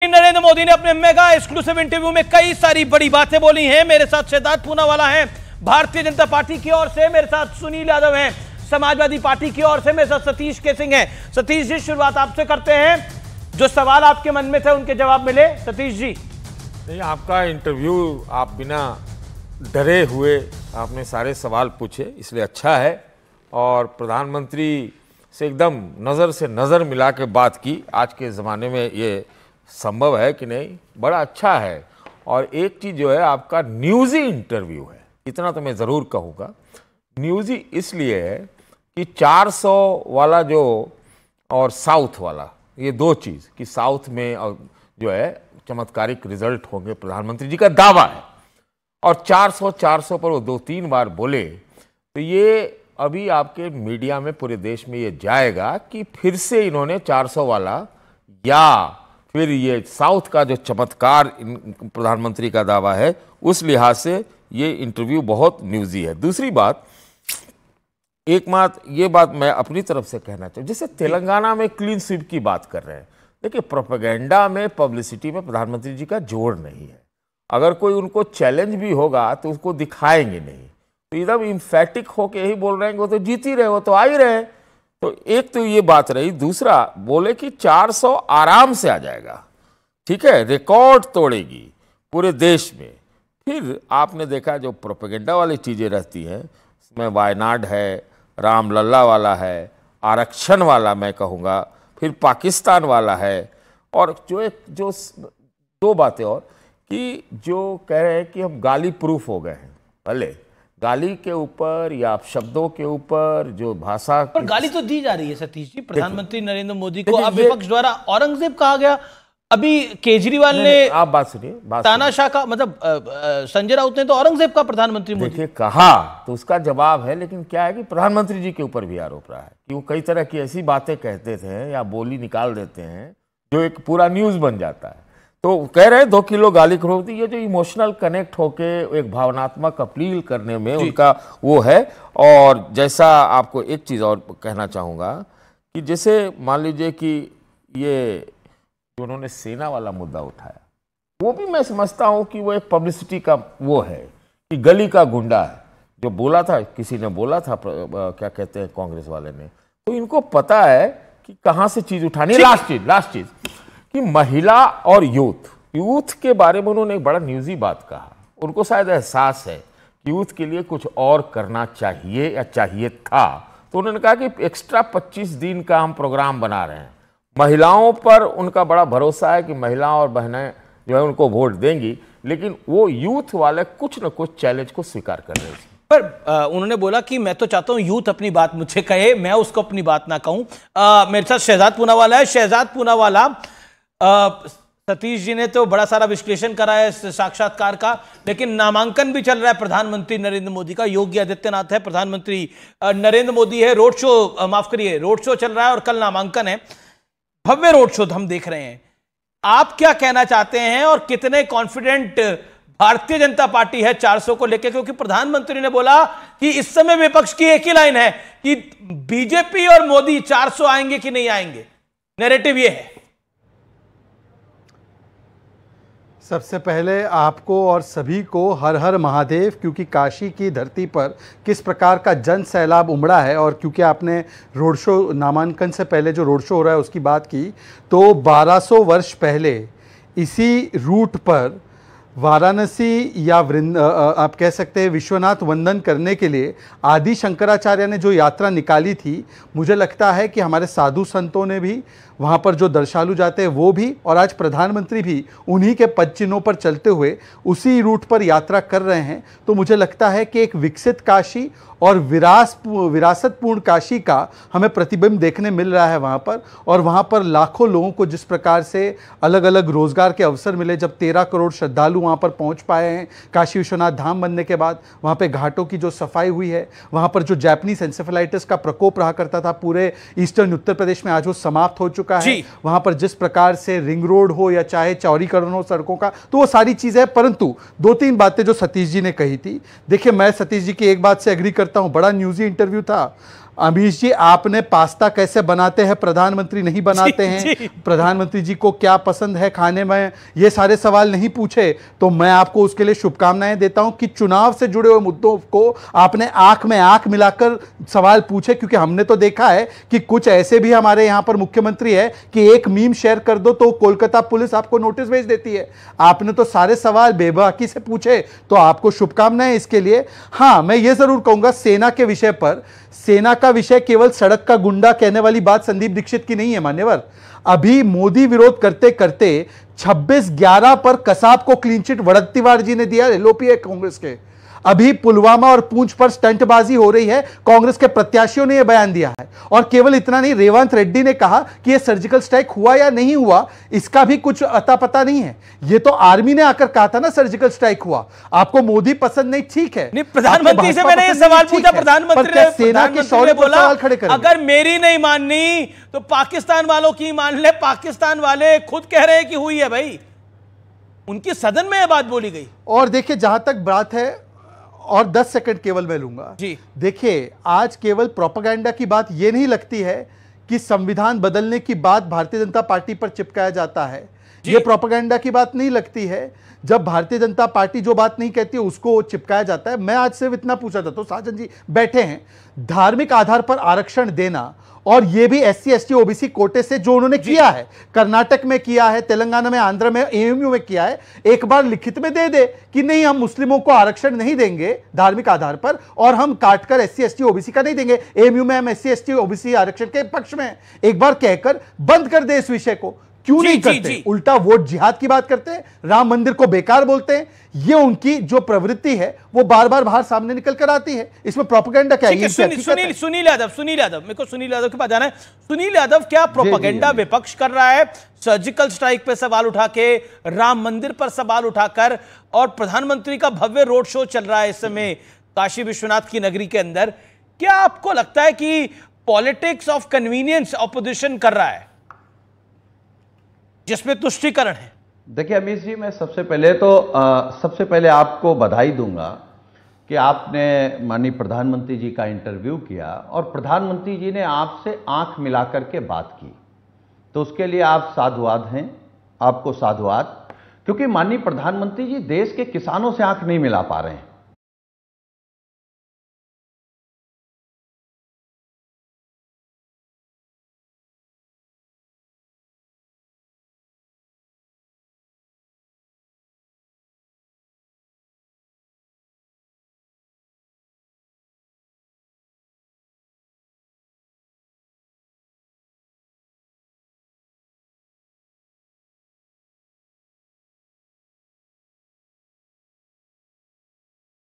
नरेंद्र मोदी ने अपने mega exclusive interview में कई सारी बड़ी बातें बोली हैं। मेरे साथ शहजाद पूनावाला हैं भारतीय जनता पार्टी की ओर से, मेरे साथ सुनील यादव हैं समाजवादी पार्टी की ओर से, मेरे साथ सतीश केसिंग हैं। सतीश जी, शुरुआत आपसे करते हैं। जो सवाल आपके मन में थे उनके जवाब मिले? सतीश जी। नहीं, आपका इंटरव्यू आप बिना डरे हुए आपने सारे सवाल पूछे, इसलिए अच्छा है। और प्रधानमंत्री से एकदम नज़र से नज़र मिला के बात की। आज के ज़माने में ये संभव है कि नहीं, बड़ा अच्छा है। और एक चीज़ जो है, आपका न्यूज़ी इंटरव्यू है, इतना तो मैं ज़रूर कहूँगा। न्यूज़ी इसलिए है कि 400 वाला जो और साउथ वाला, ये दो चीज़ कि साउथ में जो है चमत्कारिक रिजल्ट होंगे, प्रधानमंत्री जी का दावा है। और 400 पर वो 2-3 बार बोले, तो ये अभी आपके मीडिया में पूरे देश में ये जाएगा कि फिर से इन्होंने 400 वाला या फिर ये साउथ का जो चमत्कार प्रधानमंत्री का दावा है, उस लिहाज से ये इंटरव्यू बहुत न्यूज़ी है। दूसरी बात, ये बात मैं अपनी तरफ से कहना चाहूँ, जैसे तेलंगाना में क्लीन स्वीप की बात कर रहे हैं। देखिए, प्रोपेगेंडा में, पब्लिसिटी में प्रधानमंत्री जी का जोर नहीं है। अगर कोई उनको चैलेंज भी होगा तो उसको दिखाएंगे नहीं, तो एकदम इम्फेटिक होके यही बोल रहे हैं कि वो तो जीत ही रहे, वो तो आ ही रहे। तो एक तो ये बात रही। दूसरा, बोले कि 400 आराम से आ जाएगा, ठीक है, रिकॉर्ड तोड़ेगी पूरे देश में। फिर आपने देखा जो प्रोपेगेंडा वाली चीज़ें रहती हैं, उसमें वायनाड है, रामलला वाला है, आरक्षण वाला मैं कहूँगा, फिर पाकिस्तान वाला है। और जो दो बातें और कि जो कह रहे हैं कि हम गाली प्रूफ हो गए हैं, भले गाली के ऊपर या शब्दों के ऊपर जो भाषा, पर गाली तो दी जा रही है सतीश जी प्रधानमंत्री नरेंद्र मोदी को। अब विपक्ष द्वारा औरंगजेब कहा गया। अभी केजरीवाल ने, आप बात सुनिए, तानाशाह का मतलब संजय राउत ने तो औरंगजेब का प्रधानमंत्री मोदी देखिए कहा, तो उसका जवाब है। लेकिन क्या है कि प्रधानमंत्री जी के ऊपर भी आरोप रहा है कि वो कई तरह की ऐसी बातें कहते थे या बोली निकाल देते हैं जो एक पूरा न्यूज बन जाता है। तो कह रहे हैं 2 किलो गाली खरोदी। ये जो इमोशनल कनेक्ट होके एक भावनात्मक अपील करने में उनका वो है। और जैसा आपको एक चीज़ और कहना चाहूँगा कि जैसे मान लीजिए कि ये जो उन्होंने सेना वाला मुद्दा उठाया, वो भी मैं समझता हूँ कि वो एक पब्लिसिटी का वो है कि गली का गुंडा है। जो बोला था, किसी ने बोला था, क्या कहते हैं कांग्रेस वाले ने, तो इनको पता है कि कहाँ से चीज़ उठानी है। लास्ट चीज़ कि महिला और यूथ के बारे में उन्होंने एक बड़ा न्यूज़ी बात कहा। उनको शायद एहसास है कि यूथ के लिए कुछ और करना चाहिए या चाहिए था। तो उन्होंने कहा कि एक्स्ट्रा 25 दिन का हम प्रोग्राम बना रहे हैं। महिलाओं पर उनका बड़ा भरोसा है कि महिलाएं और बहनें जो है उनको वोट देंगी, लेकिन वो यूथ वाले कुछ न कुछ चैलेंज को स्वीकार कर रहे हैं। पर उन्होंने बोला कि मैं तो चाहता हूं यूथ अपनी बात मुझसे कहे, मैं उसको अपनी बात ना कहूं। मेरे साथ शहजाद पूनावाला है। शहजाद पूनावाला, सतीश जी ने तो बड़ा सारा विश्लेषण करा है इस साक्षात्कार का, लेकिन नामांकन भी चल रहा है प्रधानमंत्री नरेंद्र मोदी का। योगी आदित्यनाथ है, प्रधानमंत्री नरेंद्र मोदी है, रोड शो चल रहा है और कल नामांकन है। भव्य रोड शो हम देख रहे हैं। आप क्या कहना चाहते हैं और कितने कॉन्फिडेंट भारतीय जनता पार्टी है 400 को लेकर? क्योंकि प्रधानमंत्री ने बोला कि इस समय विपक्ष की एक ही लाइन है कि बीजेपी और मोदी 400 आएंगे कि नहीं आएंगे। नैरेटिव ये है। सबसे पहले आपको और सभी को हर हर महादेव, क्योंकि काशी की धरती पर किस प्रकार का जन सैलाब उमड़ा है। और क्योंकि आपने रोड शो, नामांकन से पहले जो रोड शो हो रहा है उसकी बात की, तो 1200 वर्ष पहले इसी रूट पर वाराणसी या आप कह सकते हैं विश्वनाथ वंदन करने के लिए आदि शंकराचार्य ने जो यात्रा निकाली थी, मुझे लगता है कि हमारे साधु संतों ने भी, वहाँ पर जो दर्शालु जाते हैं वो भी, और आज प्रधानमंत्री भी उन्हीं के पद चिन्हों पर चलते हुए उसी रूट पर यात्रा कर रहे हैं। तो मुझे लगता है कि एक विकसित काशी और विरासतपूर्ण काशी का हमें प्रतिबिंब देखने मिल रहा है वहाँ पर। और वहाँ पर लाखों लोगों को जिस प्रकार से अलग अलग रोजगार के अवसर मिले, जब 13 करोड़ श्रद्धालु वहाँ पर पहुँच पाए हैं काशी विश्वनाथ धाम बनने के बाद। वहाँ पे घाटों की जो सफाई हुई है, वहाँ पर जो जैपनीज एंसेफेलाइटिस का प्रकोप रहा करता था पूरे ईस्टर्न उत्तर प्रदेश में, आज वो समाप्त हो चुका है। वहाँ पर जिस प्रकार से रिंग रोड हो या चाहे चौड़ीकरण हो सड़कों का, तो वो सारी चीज़ें। परंतु 2-3 बातें जो सतीश जी ने कही थी, देखिए मैं सतीश जी की एक बात से एग्री करता हूँ, बड़ा न्यूज़ी इंटरव्यू था। अमीश जी, आपने पास्ता कैसे बनाते हैं प्रधानमंत्री नहीं बनाते हैं, प्रधानमंत्री जी को क्या पसंद है खाने में, ये सारे सवाल नहीं पूछे, तो मैं आपको उसके लिए शुभकामनाएं देता हूं कि चुनाव से जुड़े हुए मुद्दों को आपने आंख में आंख मिलाकर सवाल पूछे। क्योंकि हमने तो देखा है कि कुछ ऐसे भी हमारे यहां पर मुख्यमंत्री है कि एक मीम शेयर कर दो तो कोलकाता पुलिस आपको नोटिस भेज देती है। आपने तो सारे सवाल बेबाकी से पूछे, तो आपको शुभकामनाएं इसके लिए। हां, मैं ये जरूर कहूंगा सेना के विषय पर, सेना का विषय केवल सड़क का गुंडा कहने वाली बात संदीप दीक्षित की नहीं है मान्यवर। अभी मोदी विरोध करते करते 26/11 पर कसाब को क्लीन चिट वड़कतीवार जी ने दिया, एलओपी है कांग्रेस के। अभी पुलवामा और पूंछ पर स्टंटबाजी हो रही है, कांग्रेस के प्रत्याशियों ने यह बयान दिया है। और केवल इतना नहीं, रेवंत रेड्डी ने कहा कि यह सर्जिकल स्ट्राइक हुआ या नहीं हुआ इसका भी कुछ अता पता नहीं है। यह तो आर्मी ने आकर कहा था ना सर्जिकल स्ट्राइक हुआ। आपको मोदी पसंद नहीं, ठीक है, नहीं, प्रधानमंत्री से मैंने ये सवाल पूछा, प्रधानमंत्री ने सेना के शौर्य पर सवाल खड़े करें। अगर मेरी नहीं माननी तो पाकिस्तान वालों की मान ले। पाकिस्तान वाले खुद कह रहे हैं कि हुई है भाई, उनकी सदन में यह बात बोली गई। और देखिए, जहां तक बात है, और 10 सेकंड केवल मैं लूंगा जी। देखिए, आज केवल प्रोपेगेंडा की बात यह नहीं लगती है कि संविधान बदलने की बात भारतीय जनता पार्टी पर चिपकाया जाता है, यह प्रोपेगेंडा की बात नहीं लगती है। जब भारतीय जनता पार्टी जो बात नहीं कहती उसको चिपकाया जाता है। मैं आज सिर्फ इतना पूछा था, तो साजन जी बैठे हैं, धार्मिक आधार पर आरक्षण देना, और यह भी SC ST OBC कोटे से जो उन्होंने किया है, कर्नाटक में किया है, तेलंगाना में, आंध्र में, AMU में किया है, एक बार लिखित में दे दे कि नहीं, हम मुस्लिमों को आरक्षण नहीं देंगे धार्मिक आधार पर, और हम काटकर SC ST OBC का नहीं देंगे, AMU में हम SC ST OBC आरक्षण के पक्ष में, एक बार कहकर बंद कर दे इस विषय को। क्यों नहीं करते? उल्टा वोट जिहाद की बात करते हैं, राम मंदिर को बेकार बोलते हैं। ये उनकी जो प्रवृत्ति है वो बार बार बाहर सामने निकल कर आती है। इसमें प्रोपेगेंडा क्या है? सुनील यादव, मेरे को सुनील यादव के पास जाना है। सुनील यादव, क्या प्रोपेगेंडा विपक्ष कर रहा है सर्जिकल स्ट्राइक पे सवाल उठा के, राम मंदिर पर सवाल उठाकर, और प्रधानमंत्री का भव्य रोड शो चल रहा है इस समय काशी विश्वनाथ की नगरी के अंदर। क्या आपको लगता है कि पॉलिटिक्स ऑफ कन्वीनियंस ऑपोजिशन कर रहा है जिसमें तुष्टीकरण है? देखिए अमीश जी, मैं सबसे पहले आपको बधाई दूंगा कि आपने माननीय प्रधानमंत्री जी का इंटरव्यू किया और प्रधानमंत्री जी ने आपसे आंख मिलाकर के बात की, तो उसके लिए आप साधुवाद हैं, आपको साधुवाद। क्योंकि माननीय प्रधानमंत्री जी देश के किसानों से आंख नहीं मिला पा रहे हैं।